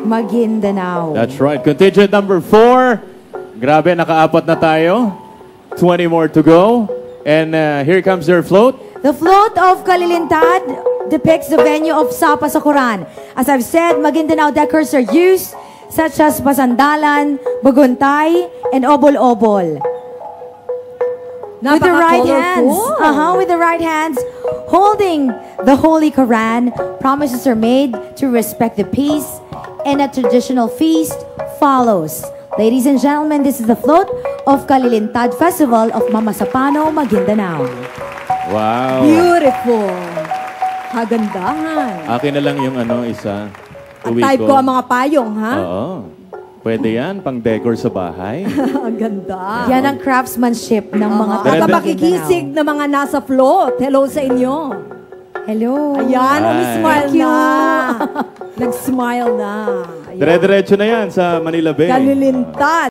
Maguindanao. That's right. Contingent number 4. Grabe, nakaapat na tayo. 20 more to go. And here comes their float. The float of Kalilintad depicts the venue of Sapa sa Quran. As I've said, Maguindanao decors are used such as Pasandalan, Baguntay, and Obol-Obol. With the right hands, with the right hands, holding the Holy Quran, promises are made to respect the peace, and a traditional feast follows. Ladies and gentlemen, this is the float of Kalilintad Festival of Mamasapano, Maguindanao. Wow. Beautiful. Kagandahan. Akin na lang yung isa. At type ko ang mga payong, ha? Oo. Pwede yan, pang decor sa bahay. Ang ganda. Yan ang craftsmanship ng mga At makikisig na mga nasa float. Hello sa inyo. Hello. Ayan, Hi. umismile na. Nag-smile na. Ayan. Dire-diretso na yan sa Manila Bay. Kalilintad.